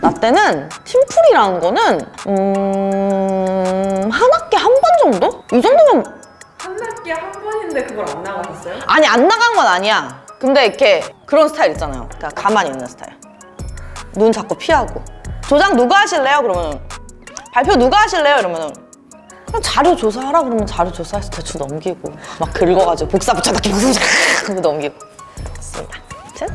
나 때는 팀플이라는 거는 한 학기에 한 번 정도? 이 정도면 한 학기에 한 번인데 그걸 안 나가셨어요? 아니 안 나간 건 아니야. 근데 이렇게 그런 스타일 있잖아요. 그러니까 가만히 있는 스타일. 눈 자꾸 피하고. 조장 누가 하실래요? 그러면 발표 누가 하실래요? 이러면은 그냥 자료 조사하라 그러면 자료 조사해서 대충 넘기고 막 긁어가지고 복사 붙여넣기 넘기고 그렇습니다. 아무튼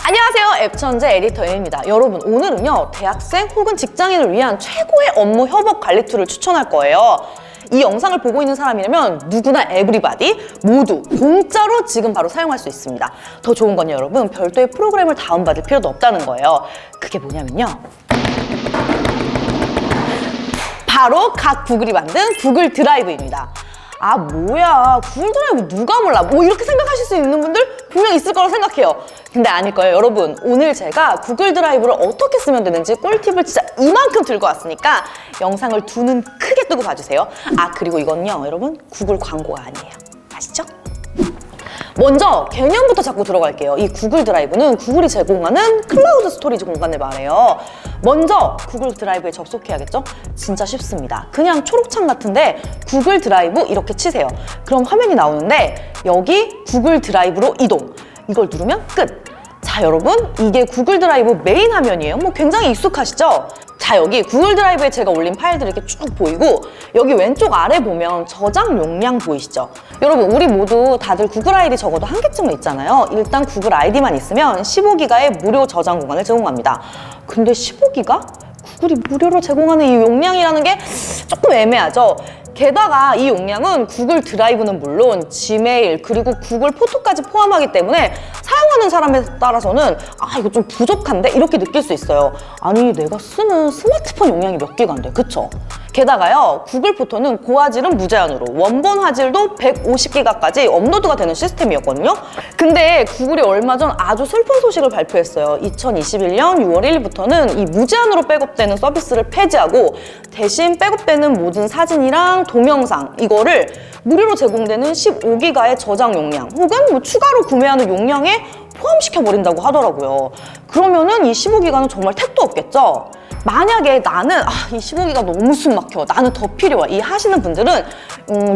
안녕하세요. 앱천재 에디터입니다. 여러분 오늘은요 대학생 혹은 직장인을 위한 최고의 업무 협업 관리 툴을 추천할 거예요. 이 영상을 보고 있는 사람이라면 누구나 에브리바디 모두 공짜로 지금 바로 사용할 수 있습니다. 더 좋은 건요 여러분 별도의 프로그램을 다운받을 필요도 없다는 거예요. 그게 뭐냐면요 바로 각 구글이 만든 구글 드라이브입니다. 아 뭐야 구글 드라이브 누가 몰라 뭐 이렇게 생각하실 수 있는 분들 분명 있을 거라고 생각해요. 근데 아닐 거예요. 여러분 오늘 제가 구글 드라이브를 어떻게 쓰면 되는지 꿀팁을 진짜 이만큼 들고 왔으니까 영상을 두 눈 크게 뜨고 봐주세요. 아 그리고 이건요 여러분 구글 광고가 아니에요. 아시죠? 먼저 개념부터 잡고 들어갈게요. 이 구글 드라이브는 구글이 제공하는 클라우드 스토리지 공간을 말해요. 먼저 구글 드라이브에 접속해야겠죠? 진짜 쉽습니다. 그냥 초록창 같은데 구글 드라이브 이렇게 치세요. 그럼 화면이 나오는데 여기 구글 드라이브로 이동. 이걸 누르면 끝. 자 여러분 이게 구글 드라이브 메인 화면이에요. 뭐 굉장히 익숙하시죠? 자 여기 구글 드라이브에 제가 올린 파일들이 이렇게 쭉 보이고 여기 왼쪽 아래 보면 저장 용량 보이시죠? 여러분 우리 모두 다들 구글 아이디 적어도 한 개쯤은 있잖아요. 일단 구글 아이디만 있으면 15기가의 무료 저장 공간을 제공합니다. 근데 15기가? 구글이 무료로 제공하는 이 용량이라는 게 조금 애매하죠? 게다가 이 용량은 구글 드라이브는 물론 지메일 그리고 구글 포토까지 포함하기 때문에 사용하는 사람에 따라서는 아 이거 좀 부족한데? 이렇게 느낄 수 있어요. 아니 내가 쓰는 스마트폰 용량이 몇 기가인데 그쵸? 게다가요 구글 포토는 고화질은 무제한으로 원본 화질도 150기가까지 업로드가 되는 시스템이었거든요. 근데 구글이 얼마 전 아주 슬픈 소식을 발표했어요. 2021년 6월 1일부터는 이 무제한으로 백업되는 서비스를 폐지하고 대신 백업되는 모든 사진이랑 동영상 이거를 무료로 제공되는 15기가의 저장 용량 혹은 뭐 추가로 구매하는 용량에 포함시켜버린다고 하더라고요. 그러면은 이 15기가는 정말 택도 없겠죠? 만약에 나는 이 15기가 너무 숨 막혀 나는 더 필요해 이 하시는 분들은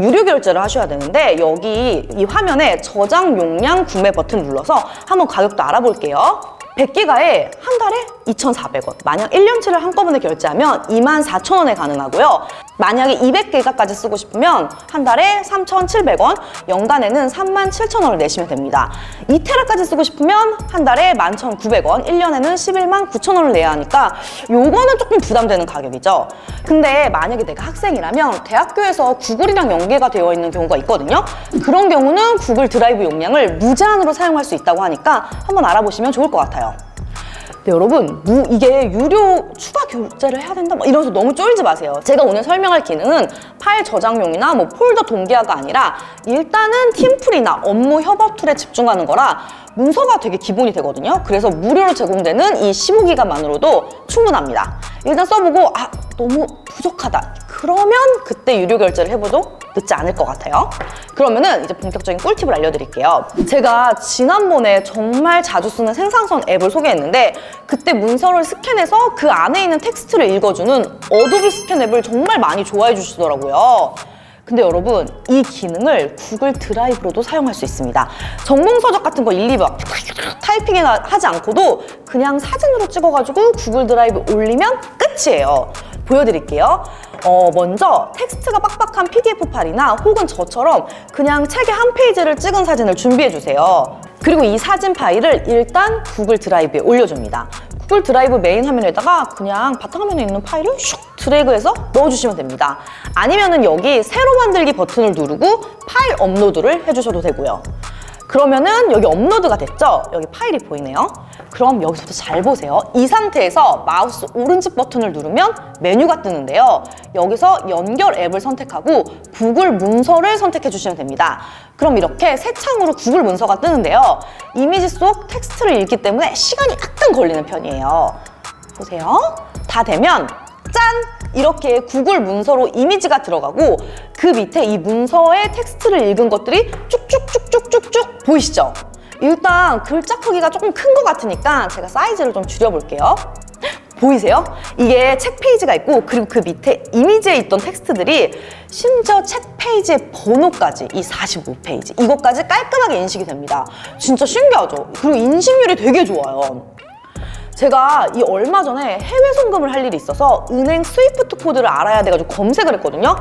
유료 결제를 하셔야 되는데 여기 이 화면에 저장 용량 구매 버튼 눌러서 한번 가격도 알아볼게요. 100기가에 한 달에 2,400원. 만약 1년치를 한꺼번에 결제하면 24,000원에 가능하고요. 만약에 200기가까지 쓰고 싶으면 한 달에 3,700원, 연간에는 37,000원을 내시면 됩니다. 2테라까지 쓰고 싶으면 한 달에 11,900원, 1년에는 119,000원을 내야 하니까 요거는 조금 부담되는 가격이죠. 근데 만약에 내가 학생이라면 대학교에서 구글이랑 연계가 되어 있는 경우가 있거든요. 그런 경우는 구글 드라이브 용량을 무제한으로 사용할 수 있다고 하니까 한번 알아보시면 좋을 것 같아요. 네, 여러분 이게 유료 추가 결제를 해야 된다 이러면서 너무 쫄지 마세요. 제가 오늘 설명할 기능은 파일 저장용이나 뭐 폴더 동기화가 아니라 일단은 팀플이나 업무 협업 툴에 집중하는 거라 문서가 되게 기본이 되거든요. 그래서 무료로 제공되는 이 15기가만으로도 충분합니다. 일단 써보고 너무 부족하다 그러면 그때 유료 결제를 해봐도 늦지 않을 것 같아요. 그러면은 이제 본격적인 꿀팁을 알려드릴게요. 제가 지난번에 정말 자주 쓰는 생산성 앱을 소개했는데 그때 문서를 스캔해서 그 안에 있는 텍스트를 읽어주는 어도비 스캔 앱을 정말 많이 좋아해 주시더라고요. 근데 여러분 이 기능을 구글 드라이브로도 사용할 수 있습니다. 전공서적 같은 거 일일이 막 타이핑이나 하지 않고도 그냥 사진으로 찍어가지고 구글 드라이브 올리면 끝이에요. 보여드릴게요. 먼저 텍스트가 빡빡한 PDF 파일이나 혹은 저처럼 그냥 책의 한 페이지를 찍은 사진을 준비해주세요. 그리고 이 사진 파일을 일단 구글 드라이브에 올려줍니다. 구글 드라이브 메인 화면에다가 그냥 바탕화면에 있는 파일을 슉 드래그해서 넣어주시면 됩니다. 아니면은 여기 새로 만들기 버튼을 누르고 파일 업로드를 해주셔도 되고요. 그러면은 여기 업로드가 됐죠? 여기 파일이 보이네요. 그럼 여기서부터 잘 보세요. 이 상태에서 마우스 오른쪽 버튼을 누르면 메뉴가 뜨는데요. 여기서 연결 앱을 선택하고 구글 문서를 선택해 주시면 됩니다. 그럼 이렇게 새 창으로 구글 문서가 뜨는데요. 이미지 속 텍스트를 읽기 때문에 시간이 약간 걸리는 편이에요. 보세요. 다 되면 짠! 이렇게 구글 문서로 이미지가 들어가고 그 밑에 이 문서의 텍스트를 읽은 것들이 쭉쭉쭉쭉쭉쭉 보이시죠? 일단 글자 크기가 조금 큰 것 같으니까 제가 사이즈를 좀 줄여볼게요. 보이세요? 이게 책 페이지가 있고 그리고 그 밑에 이미지에 있던 텍스트들이 심지어 책 페이지의 번호까지 이 45페이지 이것까지 깔끔하게 인식이 됩니다. 진짜 신기하죠? 그리고 인식률이 되게 좋아요. 제가 이 얼마 전에 해외 송금을 할 일이 있어서 은행 스위프트 코드를 알아야 돼가지고 검색을 했거든요.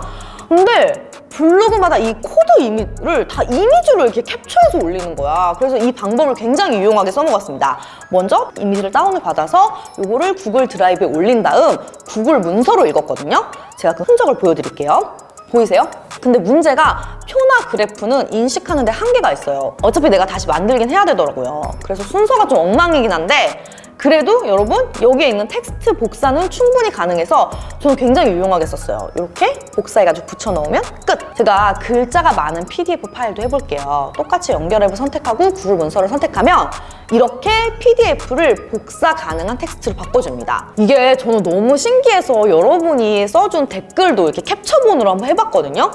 근데 블로그마다 이 코드 이미지를 다 이미지로 이렇게 캡처해서 올리는 거야. 그래서 이 방법을 굉장히 유용하게 써먹었습니다. 먼저 이미지를 다운을 받아서 이거를 구글 드라이브에 올린 다음 구글 문서로 읽었거든요. 제가 그 흔적을 보여드릴게요. 보이세요? 근데 문제가 표나 그래프는 인식하는 데 한계가 있어요. 어차피 내가 다시 만들긴 해야 되더라고요. 그래서 순서가 좀 엉망이긴 한데 그래도 여러분 여기에 있는 텍스트 복사는 충분히 가능해서 저는 굉장히 유용하게 썼어요. 이렇게 복사해가지고 붙여넣으면 끝! 제가 글자가 많은 PDF 파일도 해볼게요. 똑같이 연결앱을 선택하고 구글 문서를 선택하면 이렇게 PDF를 복사 가능한 텍스트로 바꿔줍니다. 이게 저는 너무 신기해서 여러분이 써준 댓글도 이렇게 캡처본으로 한번 해봤거든요.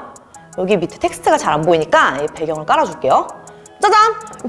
여기 밑에 텍스트가 잘 안 보이니까 이 배경을 깔아줄게요. 짜잔!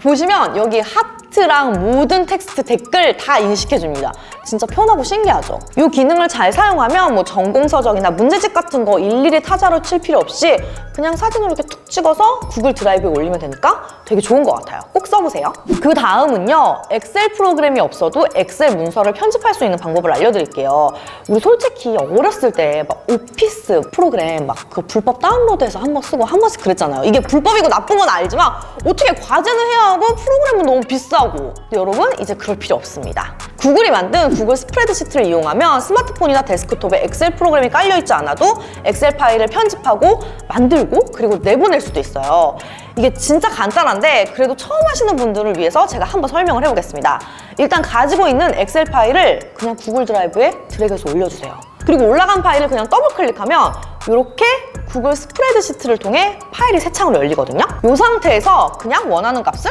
보시면 여기 하트랑 모든 텍스트 댓글 다 인식해줍니다. 진짜 편하고 신기하죠? 이 기능을 잘 사용하면 뭐 전공서적이나 문제집 같은 거 일일이 타자로 칠 필요 없이 그냥 사진으로 이렇게 툭 찍어서 구글 드라이브에 올리면 되니까 되게 좋은 것 같아요. 꼭 써보세요. 그 다음은요. 엑셀 프로그램이 없어도 엑셀 문서를 편집할 수 있는 방법을 알려드릴게요. 우리 솔직히 어렸을 때 막 오피스 프로그램 막 그 불법 다운로드해서 한 번 쓰고 한 번씩 그랬잖아요. 이게 불법이고 나쁜 건 알지만 어떻게 과제는 해야 하고 프로그램은 너무 비싸고. 근데 여러분 이제 그럴 필요 없습니다. 구글이 만든 구글 스프레드시트를 이용하면 스마트폰이나 데스크톱에 엑셀 프로그램이 깔려있지 않아도 엑셀 파일을 편집하고 만들고 그리고 내보낼 수도 있어요. 이게 진짜 간단한데 그래도 처음 하시는 분들을 위해서 제가 한번 설명을 해보겠습니다. 일단 가지고 있는 엑셀 파일을 그냥 구글 드라이브에 드래그해서 올려주세요. 그리고 올라간 파일을 그냥 더블 클릭하면 이렇게 구글 스프레드시트를 통해 파일이 새 창으로 열리거든요. 이 상태에서 그냥 원하는 값을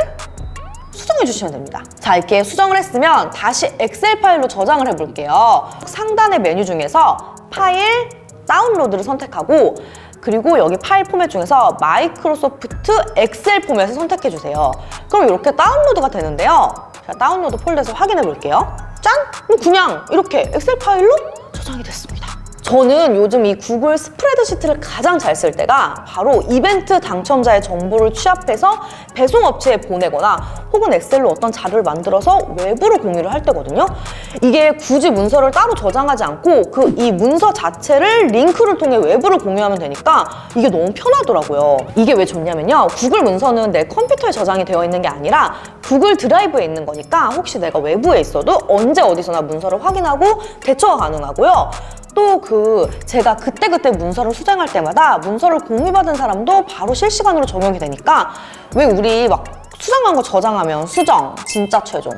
수정해 주시면 됩니다. 자, 이렇게 수정을 했으면 다시 엑셀 파일로 저장을 해볼게요. 상단의 메뉴 중에서 파일, 다운로드를 선택하고 그리고 여기 파일 포맷 중에서 마이크로소프트 엑셀 포맷을 선택해 주세요. 그럼 이렇게 다운로드가 되는데요. 제가 다운로드 폴더에서 확인해 볼게요. 짠! 그냥 이렇게 엑셀 파일로 저장이 됐습니다. 저는 요즘 이 구글 스프레드시트를 가장 잘 쓸 때가 바로 이벤트 당첨자의 정보를 취합해서 배송업체에 보내거나 혹은 엑셀로 어떤 자료를 만들어서 외부로 공유를 할 때거든요. 이게 굳이 문서를 따로 저장하지 않고 그 이 문서 자체를 링크를 통해 외부로 공유하면 되니까 이게 너무 편하더라고요. 이게 왜 좋냐면요. 구글 문서는 내 컴퓨터에 저장이 되어 있는 게 아니라 구글 드라이브에 있는 거니까 혹시 내가 외부에 있어도 언제 어디서나 문서를 확인하고 대처가 가능하고요. 또 제가 그때그때 문서를 수정할 때마다 문서를 공유받은 사람도 바로 실시간으로 적용이 되니까 왜 우리 막 수정한 거 저장하면 수정, 진짜 최종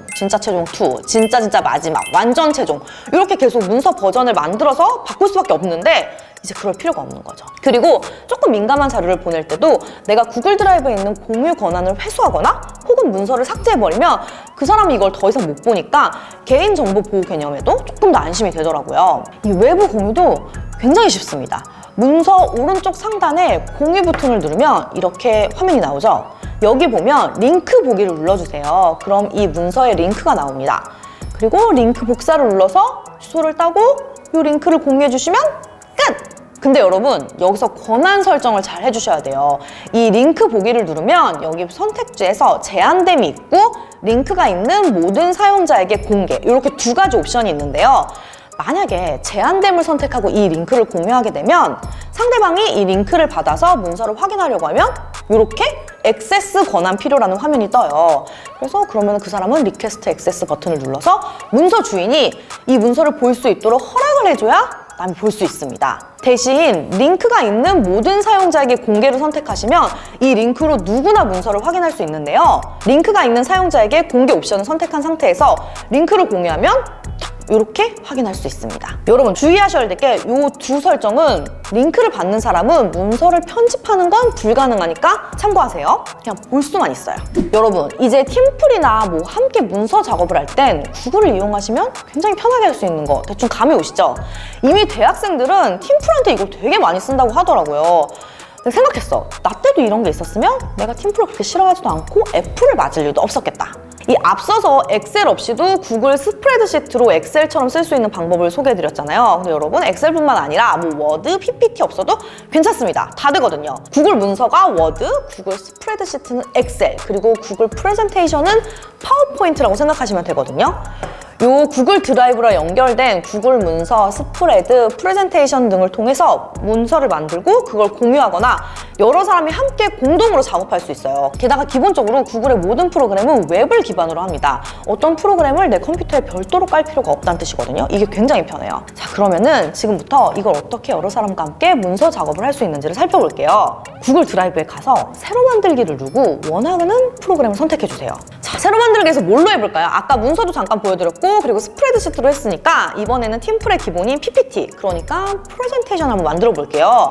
2, 진짜 마지막, 완전 최종 이렇게 계속 문서 버전을 만들어서 바꿀 수밖에 없는데 이제 그럴 필요가 없는 거죠. 그리고 조금 민감한 자료를 보낼 때도 내가 구글 드라이브에 있는 공유 권한을 회수하거나 혹은 문서를 삭제해버리면 그 사람이 이걸 더 이상 못 보니까 개인정보 보호 개념에도 조금 더 안심이 되더라고요. 이 외부 공유도 굉장히 쉽습니다. 문서 오른쪽 상단에 공유 버튼을 누르면 이렇게 화면이 나오죠. 여기 보면 링크 보기를 눌러주세요. 그럼 이 문서에 링크가 나옵니다. 그리고 링크 복사를 눌러서 주소를 따고 이 링크를 공유해주시면 끝! 근데 여러분 여기서 권한 설정을 잘 해주셔야 돼요. 이 링크 보기를 누르면 여기 선택지에서 제한됨이 있고 링크가 있는 모든 사용자에게 공개 이렇게 두 가지 옵션이 있는데요. 만약에 제한됨을 선택하고 이 링크를 공유하게 되면 상대방이 이 링크를 받아서 문서를 확인하려고 하면 이렇게 액세스 권한 필요라는 화면이 떠요. 그래서 그러면 그 사람은 리퀘스트 액세스 버튼을 눌러서 문서 주인이 이 문서를 볼 수 있도록 허락을 해줘야 남이 볼 수 있습니다. 대신 링크가 있는 모든 사용자에게 공개를 선택하시면 이 링크로 누구나 문서를 확인할 수 있는데요. 링크가 있는 사용자에게 공개 옵션을 선택한 상태에서 링크를 공유하면 이렇게 확인할 수 있습니다. 여러분 주의하셔야 될 게 이 두 설정은 링크를 받는 사람은 문서를 편집하는 건 불가능하니까 참고하세요. 그냥 볼 수만 있어요. 여러분 이제 팀플이나 뭐 함께 문서 작업을 할 땐 구글을 이용하시면 굉장히 편하게 할 수 있는 거 대충 감이 오시죠? 이미 대학생들은 팀플한테 이걸 되게 많이 쓴다고 하더라고요. 근데 생각했어. 나 때도 이런 게 있었으면 내가 팀플을 그렇게 싫어하지도 않고 F를 맞을 일도 없었겠다. 이 앞서서 엑셀 없이도 구글 스프레드시트로 엑셀처럼 쓸 수 있는 방법을 소개해드렸잖아요. 근데 여러분 엑셀뿐만 아니라 뭐 워드, PPT 없어도 괜찮습니다. 다 되거든요. 구글 문서가 워드, 구글 스프레드시트는 엑셀, 그리고 구글 프레젠테이션은 파워포인트라고 생각하시면 되거든요. 요 구글 드라이브랑 연결된 구글 문서, 스프레드, 프레젠테이션 등을 통해서 문서를 만들고 그걸 공유하거나 여러 사람이 함께 공동으로 작업할 수 있어요. 게다가 기본적으로 구글의 모든 프로그램은 웹을 기반으로 합니다. 어떤 프로그램을 내 컴퓨터에 별도로 깔 필요가 없다는 뜻이거든요. 이게 굉장히 편해요. 자, 그러면은 지금부터 이걸 어떻게 여러 사람과 함께 문서 작업을 할 수 있는지를 살펴볼게요. 구글 드라이브에 가서 새로 만들기를 누르고 원하는 프로그램을 선택해 주세요. 자, 새로 만들기에서 뭘로 해볼까요? 아까 문서도 잠깐 보여드렸고 그리고 스프레드시트로 했으니까 이번에는 팀플의 기본인 PPT, 그러니까 프레젠테이션 한번 만들어 볼게요.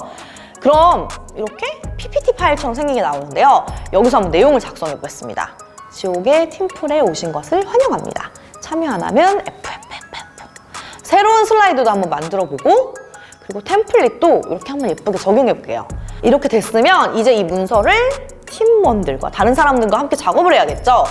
그럼 이렇게 PPT 파일처럼 생긴 게 나오는데요. 여기서 한번 내용을 작성해 보겠습니다. 지옥의 팀플에 오신 것을 환영합니다. 참여 안 하면 FFFF. 새로운 슬라이드도 한번 만들어 보고 그리고 템플릿도 이렇게 한번 예쁘게 적용해 볼게요. 이렇게 됐으면 이제 이 문서를 팀원들과 다른 사람들과 함께 작업을 해야겠죠?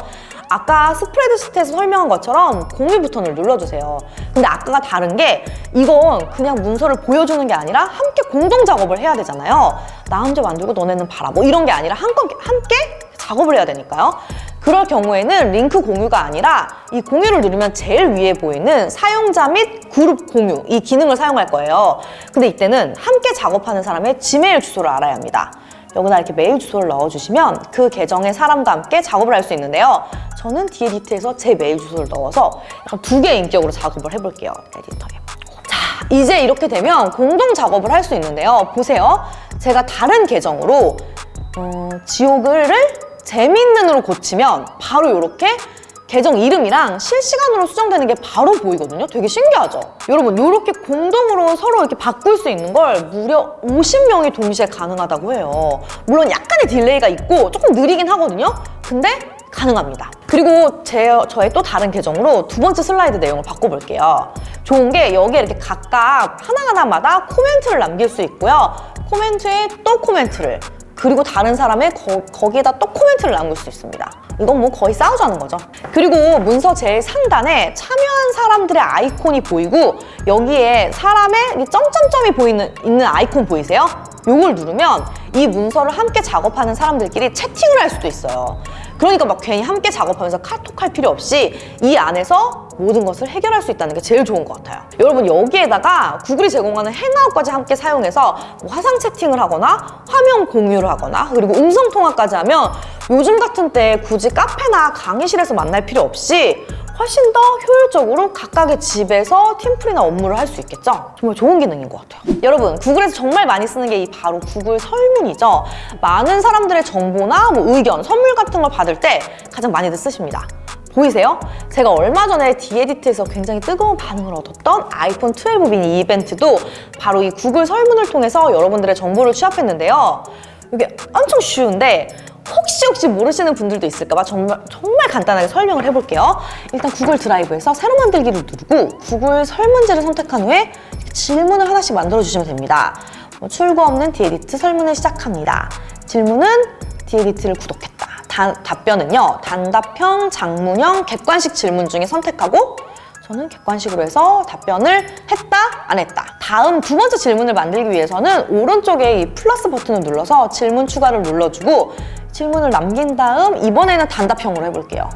아까 스프레드시트에서 설명한 것처럼 공유 버튼을 눌러주세요. 근데 아까가 다른 게 이건 그냥 문서를 보여주는 게 아니라 함께 공동 작업을 해야 되잖아요. 나 혼자 만들고 너네는 봐라. 뭐 이런 게 아니라 함께 작업을 해야 되니까요. 그럴 경우에는 링크 공유가 아니라 이 공유를 누르면 제일 위에 보이는 사용자 및 그룹 공유, 이 기능을 사용할 거예요. 근데 이때는 함께 작업하는 사람의 지메일 주소를 알아야 합니다. 여기다 이렇게 메일 주소를 넣어주시면 그 계정의 사람과 함께 작업을 할 수 있는데요. 저는 디에디트에서 제 메일 주소를 넣어서 약간 두 개의 인격으로 작업을 해볼게요. 에디터에. 자, 이제 이렇게 되면 공동 작업을 할 수 있는데요. 보세요. 제가 다른 계정으로 지옥을 재밌는으로 고치면 바로 이렇게 계정 이름이랑 실시간으로 수정되는 게 바로 보이거든요. 되게 신기하죠? 여러분, 이렇게 공동으로 서로 이렇게 바꿀 수 있는 걸 무려 50명이 동시에 가능하다고 해요. 물론 약간의 딜레이가 있고 조금 느리긴 하거든요. 근데 가능합니다. 그리고 저의 또 다른 계정으로 두 번째 슬라이드 내용을 바꿔볼게요. 좋은 게 여기에 이렇게 각각 하나하나마다 코멘트를 남길 수 있고요. 코멘트에 또 코멘트를, 그리고 다른 사람의 거기에다 또 코멘트를 남길 수 있습니다. 이건 뭐 거의 싸우자는 거죠. 그리고 문서 제일 상단에 참여한 사람들의 아이콘이 보이고 여기에 사람의 이 점점점이 있는 아이콘 보이세요? 요걸 누르면 이 문서를 함께 작업하는 사람들끼리 채팅을 할 수도 있어요. 그러니까 막 괜히 함께 작업하면서 카톡할 필요 없이 이 안에서 모든 것을 해결할 수 있다는 게 제일 좋은 것 같아요. 여러분, 여기에다가 구글이 제공하는 행아웃까지 함께 사용해서 뭐 화상 채팅을 하거나 화면 공유를 하거나 그리고 음성 통화까지 하면 요즘 같은 때 굳이 카페나 강의실에서 만날 필요 없이 훨씬 더 효율적으로 각각의 집에서 팀플이나 업무를 할 수 있겠죠? 정말 좋은 기능인 것 같아요. 여러분, 구글에서 정말 많이 쓰는 게 바로 구글 설문이죠. 많은 사람들의 정보나 뭐 의견, 선물 같은 걸 받을 때 가장 많이들 쓰십니다. 보이세요? 제가 얼마 전에 디에디트에서 굉장히 뜨거운 반응을 얻었던 아이폰 12 미니 이벤트도 바로 이 구글 설문을 통해서 여러분들의 정보를 취합했는데요. 이게 엄청 쉬운데 혹시 모르시는 분들도 있을까봐 정말 간단하게 설명을 해볼게요. 일단 구글 드라이브에서 새로 만들기를 누르고 구글 설문지를 선택한 후에 질문을 하나씩 만들어주시면 됩니다. 출구 없는 디에디트 설문을 시작합니다. 질문은 디에디트를 구독했다. 답변은요, 단답형, 장문형, 객관식 질문 중에 선택하고 저는 객관식으로 해서 답변을 했다, 안 했다. 다음 두 번째 질문을 만들기 위해서는 오른쪽에 이 플러스 버튼을 눌러서 질문 추가를 눌러주고 질문을 남긴 다음 이번에는 단답형으로 해볼게요.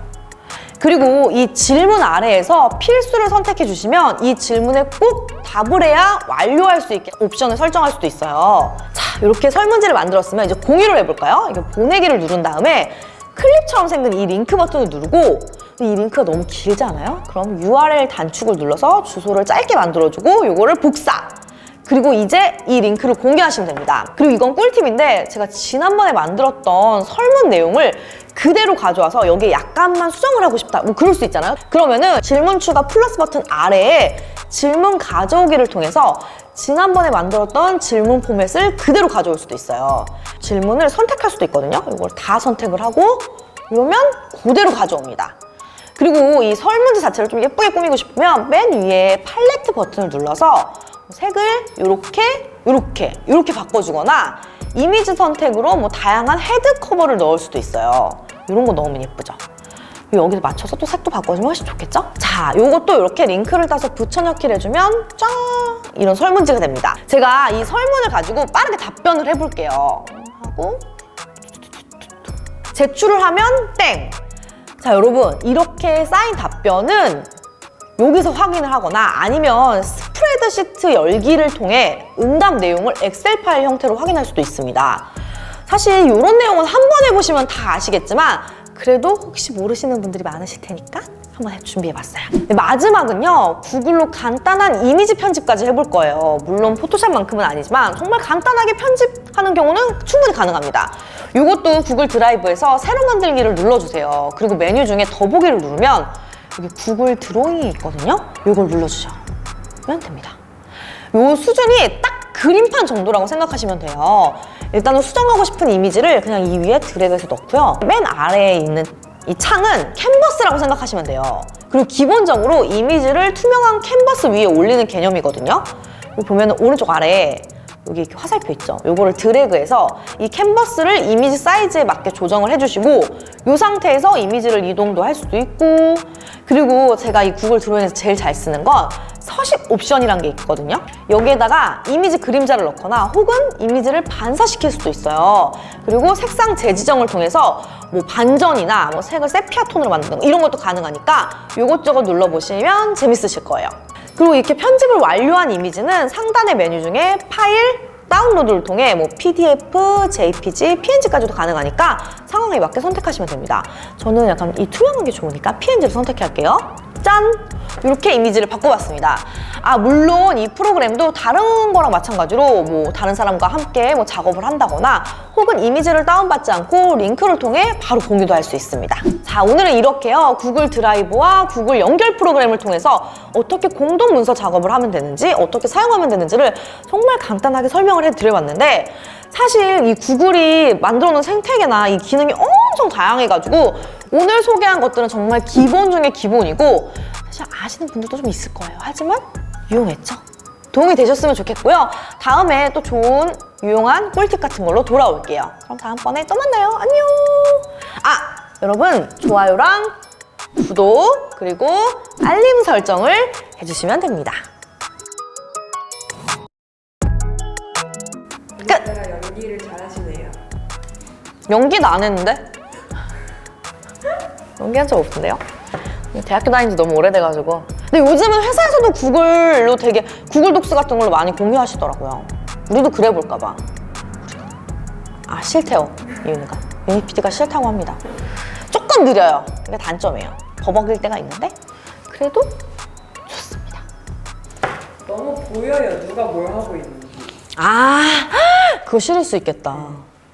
그리고 이 질문 아래에서 필수를 선택해 주시면 이 질문에 꼭 답을 해야 완료할 수 있게 옵션을 설정할 수도 있어요. 자, 이렇게 설문지를 만들었으면 이제 공유를 해볼까요? 이게 보내기를 누른 다음에 클립처럼 생긴 이 링크 버튼을 누르고 이 링크가 너무 길지 않아요? 그럼 URL 단축을 눌러서 주소를 짧게 만들어주고 요거를 복사! 그리고 이제 이 링크를 공개하시면 됩니다. 그리고 이건 꿀팁인데 제가 지난번에 만들었던 설문 내용을 그대로 가져와서 여기에 약간만 수정을 하고 싶다, 뭐 그럴 수 있잖아요. 그러면은 질문 추가 플러스 버튼 아래에 질문 가져오기를 통해서 지난번에 만들었던 질문 포맷을 그대로 가져올 수도 있어요. 질문을 선택할 수도 있거든요. 이걸 다 선택을 하고 이러면 그대로 가져옵니다. 그리고 이 설문지 자체를 좀 예쁘게 꾸미고 싶으면 맨 위에 팔레트 버튼을 눌러서 색을 이렇게 바꿔주거나 이미지 선택으로 뭐 다양한 헤드 커버를 넣을 수도 있어요. 이런 거 넣으면 예쁘죠? 여기서 맞춰서 또 색도 바꿔주면 훨씬 좋겠죠? 자, 요것도 이렇게 링크를 따서 붙여넣기를 해주면 짠! 이런 설문지가 됩니다. 제가 이 설문을 가지고 빠르게 답변을 해볼게요. 하고 제출을 하면 땡! 자, 여러분 이렇게 쌓인 답변은 여기서 확인을 하거나 아니면 스프레드시트 열기를 통해 응답 내용을 엑셀 파일 형태로 확인할 수도 있습니다. 사실 이런 내용은 한 번 해보시면 다 아시겠지만 그래도 혹시 모르시는 분들이 많으실 테니까 한번 준비해봤어요. 마지막은요, 구글로 간단한 이미지 편집까지 해볼 거예요. 물론 포토샵만큼은 아니지만 정말 간단하게 편집하는 경우는 충분히 가능합니다. 이것도 구글 드라이브에서 새로 만들기를 눌러주세요. 그리고 메뉴 중에 더보기를 누르면 여기 구글 드로잉이 있거든요. 이걸 눌러주시면 됩니다. 이 수준이 딱 그림판 정도라고 생각하시면 돼요. 일단은 수정하고 싶은 이미지를 그냥 이 위에 드래그해서 넣고요. 맨 아래에 있는 이 창은 캔버스라고 생각하시면 돼요. 그리고 기본적으로 이미지를 투명한 캔버스 위에 올리는 개념이거든요. 여기 보면 오른쪽 아래에 여기 이렇게 화살표 있죠? 요거를 드래그해서 이 캔버스를 이미지 사이즈에 맞게 조정을 해주시고 이 상태에서 이미지를 이동도 할 수도 있고, 그리고 제가 이 구글 드로잉에서 제일 잘 쓰는 건 서식 옵션이라는 게 있거든요. 여기에다가 이미지 그림자를 넣거나 혹은 이미지를 반사시킬 수도 있어요. 그리고 색상 재지정을 통해서 뭐 반전이나 뭐 색을 세피아 톤으로 만드는 거 이런 것도 가능하니까 요것저것 눌러보시면 재밌으실 거예요. 그리고 이렇게 편집을 완료한 이미지는 상단의 메뉴 중에 파일, 다운로드를 통해 뭐 PDF, JPG, PNG까지도 가능하니까 상황에 맞게 선택하시면 됩니다. 저는 약간 이 투명한 게 좋으니까 PNG를 선택할게요. 짠! 이렇게 이미지를 바꿔봤습니다. 아, 물론 이 프로그램도 다른 거랑 마찬가지로 뭐 다른 사람과 함께 뭐 작업을 한다거나 혹은 이미지를 다운받지 않고 링크를 통해 바로 공유도 할 수 있습니다. 자, 오늘은 이렇게요. 구글 드라이브와 구글 연결 프로그램을 통해서 어떻게 공동 문서 작업을 하면 되는지, 어떻게 사용하면 되는지를 정말 간단하게 설명을 해드려봤는데, 사실 이 구글이 만들어 놓은 생태계나 이 기능이 엄청 다양해가지고 오늘 소개한 것들은 정말 기본 중에 기본이고 사실 아시는 분들도 좀 있을 거예요. 하지만 유용했죠? 도움이 되셨으면 좋겠고요. 다음에 또 좋은 유용한 꿀팁 같은 걸로 돌아올게요. 그럼 다음번에 또 만나요. 안녕! 아! 여러분 좋아요랑 구독 그리고 알림 설정을 해주시면 됩니다. 끝! 제가 연기를 잘하시네요. 연기는 안 했는데? 연기한 적 없던데요? 대학교 다닌 지 너무 오래돼가지고. 근데 요즘은 회사에서도 구글로 되게 구글 독스 같은 걸로 많이 공유하시더라고요. 우리도 그래 볼까봐. 아, 싫대요, 이윤이가. 유니 PD가 싫다고 합니다. 조금 느려요. 이게 단점이에요. 버벅일 때가 있는데 그래도 좋습니다. 너무 보여요, 누가 뭘 하고 있는지. 아, 그거 싫을 수 있겠다.